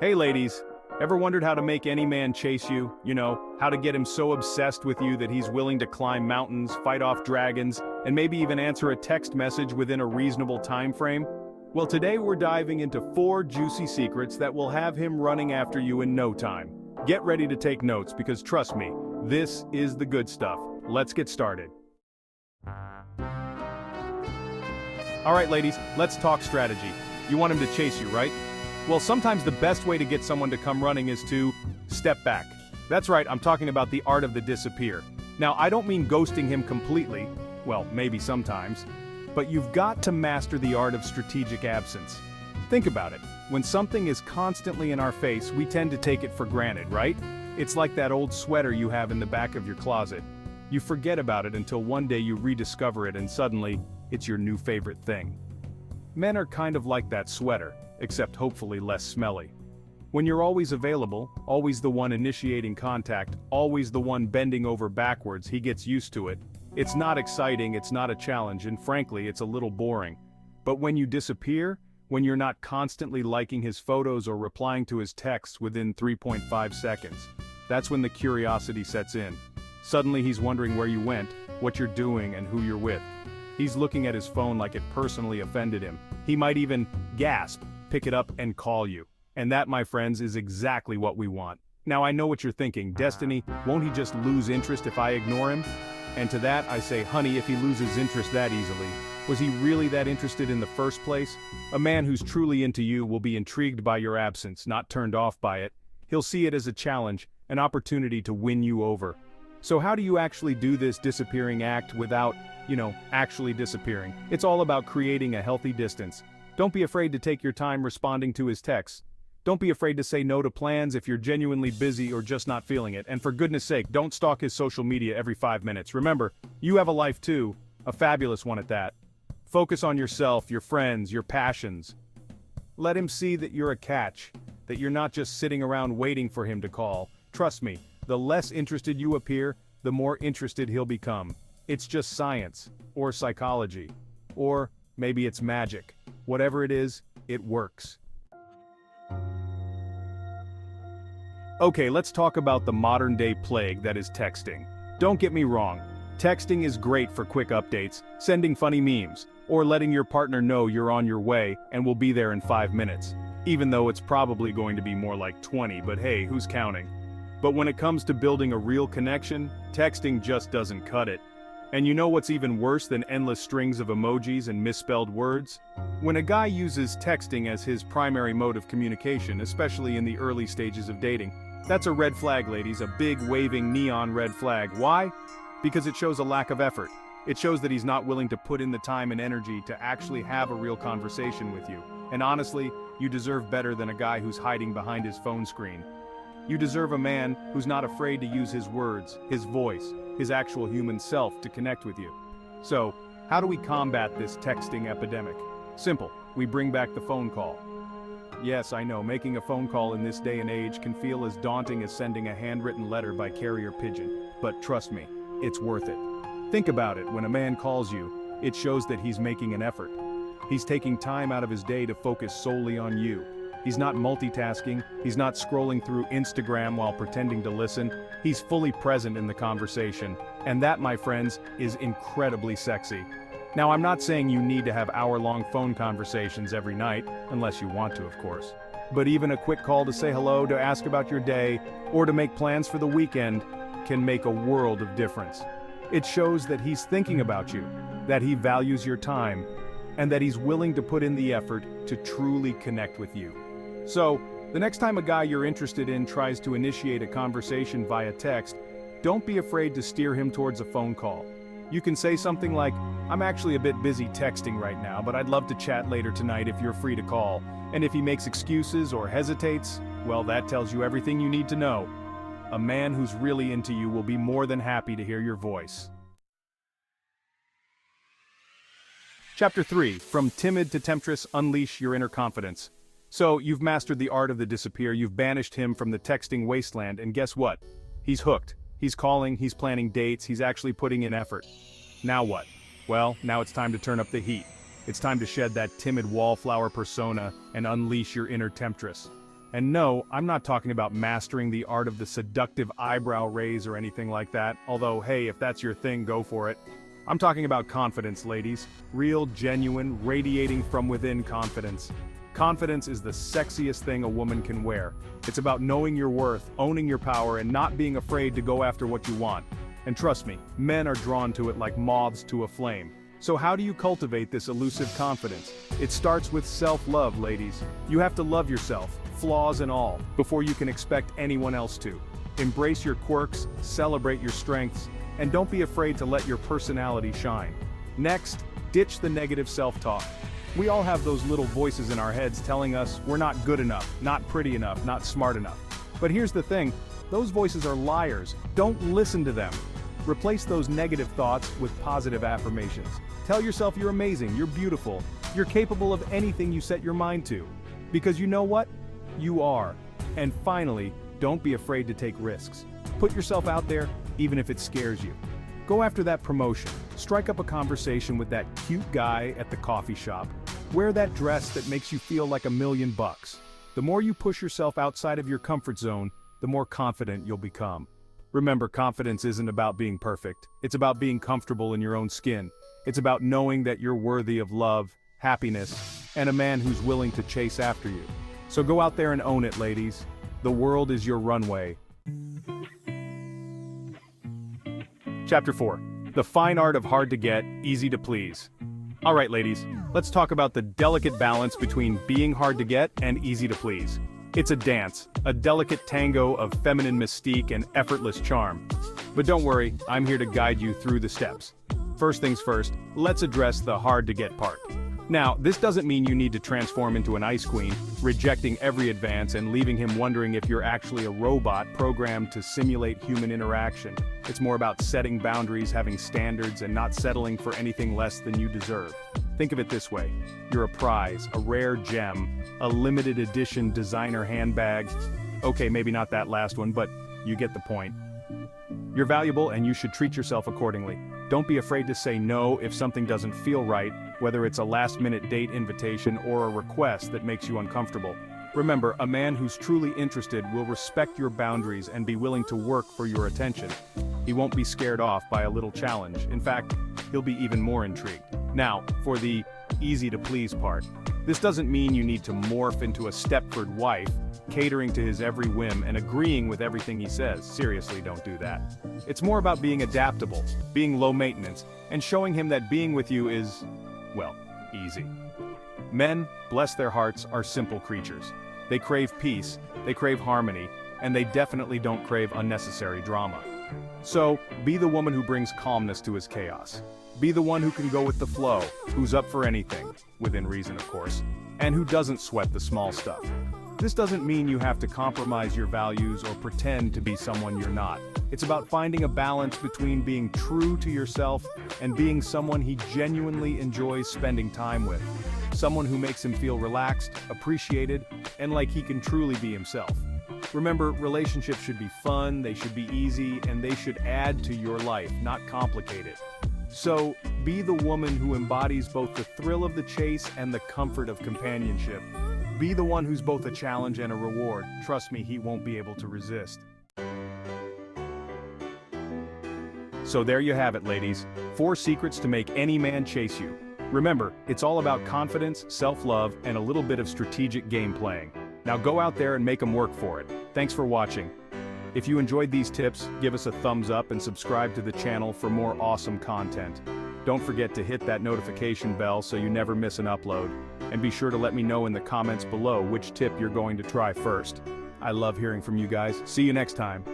Hey ladies, ever wondered how to make any man chase you? You know, how to get him so obsessed with you that he's willing to climb mountains, fight off dragons, and maybe even answer a text message within a reasonable time frame? Well, today we're diving into 4 juicy secrets that will have him running after you in no time. Get ready to take notes because trust me, this is the good stuff. Let's get started. Alright ladies, let's talk strategy. You want him to chase you, right? Well, sometimes the best way to get someone to come running is to step back. That's right, I'm talking about the art of the disappear. Now, I don't mean ghosting him completely, well, maybe sometimes, but you've got to master the art of strategic absence. Think about it. When something is constantly in our face, we tend to take it for granted, right? It's like that old sweater you have in the back of your closet. You forget about it until one day you rediscover it and suddenly, it's your new favorite thing. Men are kind of like that sweater, except hopefully less smelly. When you're always available, always the one initiating contact, always the one bending over backwards, he gets used to it. It's not exciting, it's not a challenge, and frankly, it's a little boring. But when you disappear, when you're not constantly liking his photos or replying to his texts within 3.5 seconds, that's when the curiosity sets in. Suddenly he's wondering where you went, what you're doing, and who you're with. He's looking at his phone like it personally offended him. He might even gasp, pick it up, and call you. And that, my friends, is exactly what we want. Now I know what you're thinking, Destiny, won't he just lose interest if I ignore him? And to that I say, honey, if he loses interest that easily, was he really that interested in the first place? A man who's truly into you will be intrigued by your absence, not turned off by it. He'll see it as a challenge, an opportunity to win you over. So how do you actually do this disappearing act without, actually disappearing? It's all about creating a healthy distance. Don't be afraid to take your time responding to his texts. Don't be afraid to say no to plans if you're genuinely busy or just not feeling it. And for goodness sake, don't stalk his social media every 5 minutes. Remember, you have a life too, a fabulous one at that. Focus on yourself, your friends, your passions. Let him see that you're a catch, that you're not just sitting around waiting for him to call. Trust me, the less interested you appear, the more interested he'll become. It's just science, or psychology, or maybe it's magic. Whatever it is, it works. Okay, let's talk about the modern-day plague that is texting. Don't get me wrong, texting is great for quick updates, sending funny memes, or letting your partner know you're on your way and will be there in 5 minutes. Even though it's probably going to be more like 20, but hey, who's counting? But when it comes to building a real connection, texting just doesn't cut it. And you know what's even worse than endless strings of emojis and misspelled words? When a guy uses texting as his primary mode of communication, especially in the early stages of dating, that's a red flag, ladies, a big waving neon red flag. Why? Because it shows a lack of effort. It shows that he's not willing to put in the time and energy to actually have a real conversation with you. And honestly, you deserve better than a guy who's hiding behind his phone screen. You deserve a man who's not afraid to use his words, his voice, his actual human self to connect with you. So, how do we combat this texting epidemic? Simple, we bring back the phone call. Yes, I know, making a phone call in this day and age can feel as daunting as sending a handwritten letter by carrier pigeon, but trust me, it's worth it. Think about it, when a man calls you, it shows that he's making an effort. He's taking time out of his day to focus solely on you. He's not multitasking, he's not scrolling through Instagram while pretending to listen, he's fully present in the conversation, and that, my friends, is incredibly sexy. Now, I'm not saying you need to have hour-long phone conversations every night, unless you want to, of course. But even a quick call to say hello, to ask about your day, or to make plans for the weekend, can make a world of difference. It shows that he's thinking about you, that he values your time, and that he's willing to put in the effort to truly connect with you. So, the next time a guy you're interested in tries to initiate a conversation via text, don't be afraid to steer him towards a phone call. You can say something like, I'm actually a bit busy texting right now, but I'd love to chat later tonight if you're free to call. And if he makes excuses or hesitates, well, that tells you everything you need to know. A man who's really into you will be more than happy to hear your voice. Chapter 3, From Timid to Temptress, Unleash Your Inner Confidence. So, you've mastered the art of the disappear, you've banished him from the texting wasteland, and guess what? He's hooked. He's calling, he's planning dates, he's actually putting in effort. Now what? Well, now it's time to turn up the heat. It's time to shed that timid wallflower persona and unleash your inner temptress. And no, I'm not talking about mastering the art of the seductive eyebrow raise or anything like that, although hey, if that's your thing, go for it. I'm talking about confidence, ladies. Real, genuine, radiating from within confidence. Confidence is the sexiest thing a woman can wear. It's about knowing your worth, owning your power, and not being afraid to go after what you want. And trust me, men are drawn to it like moths to a flame. So how do you cultivate this elusive confidence? It starts with self-love, ladies. You have to love yourself, flaws and all, before you can expect anyone else to. Embrace your quirks, celebrate your strengths, and don't be afraid to let your personality shine. Next, ditch the negative self-talk. We all have those little voices in our heads telling us we're not good enough, not pretty enough, not smart enough. But here's the thing, those voices are liars. Don't listen to them. Replace those negative thoughts with positive affirmations. Tell yourself you're amazing, you're beautiful, you're capable of anything you set your mind to. Because you know what? You are. And finally, don't be afraid to take risks. Put yourself out there, even if it scares you. Go after that promotion. Strike up a conversation with that cute guy at the coffee shop. Wear that dress that makes you feel like $1,000,000. The more you push yourself outside of your comfort zone, the more confident you'll become. Remember, confidence isn't about being perfect. It's about being comfortable in your own skin. It's about knowing that you're worthy of love, happiness, and a man who's willing to chase after you. So go out there and own it, ladies. The world is your runway. Chapter 4. The fine art of hard to get, easy to please. Alright ladies, let's talk about the delicate balance between being hard to get and easy to please. It's a dance, a delicate tango of feminine mystique and effortless charm. But don't worry, I'm here to guide you through the steps. First things first, let's address the hard to get part. Now, this doesn't mean you need to transform into an ice queen, rejecting every advance and leaving him wondering if you're actually a robot programmed to simulate human interaction. It's more about setting boundaries, having standards, and not settling for anything less than you deserve. Think of it this way. You're a prize, a rare gem, a limited edition designer handbag. Okay, maybe not that last one, but you get the point. You're valuable and you should treat yourself accordingly. Don't be afraid to say no if something doesn't feel right, whether it's a last-minute date invitation or a request that makes you uncomfortable. Remember, a man who's truly interested will respect your boundaries and be willing to work for your attention. He won't be scared off by a little challenge. In fact, he'll be even more intrigued. Now, for the easy-to-please part. This doesn't mean you need to morph into a Stepford wife, catering to his every whim and agreeing with everything he says. Seriously, don't do that. It's more about being adaptable, being low maintenance, and showing him that being with you is, well, easy. Men, bless their hearts, are simple creatures. They crave peace, they crave harmony, and they definitely don't crave unnecessary drama. So, be the woman who brings calmness to his chaos. Be the one who can go with the flow, who's up for anything, within reason of course, and who doesn't sweat the small stuff. This doesn't mean you have to compromise your values or pretend to be someone you're not. It's about finding a balance between being true to yourself and being someone he genuinely enjoys spending time with. Someone who makes him feel relaxed, appreciated, and like he can truly be himself. Remember, relationships should be fun, they should be easy, and they should add to your life, not complicate it. So, be the woman who embodies both the thrill of the chase and the comfort of companionship. Be the one who's both a challenge and a reward. Trust me, he won't be able to resist. So there you have it, ladies. 4 secrets to make any man chase you. Remember, it's all about confidence, self-love, and a little bit of strategic game playing. Now go out there and make them work for it. Thanks for watching. If you enjoyed these tips, give us a thumbs up and subscribe to the channel for more awesome content. Don't forget to hit that notification bell so you never miss an upload. And be sure to let me know in the comments below which tip you're going to try first. I love hearing from you guys. See you next time.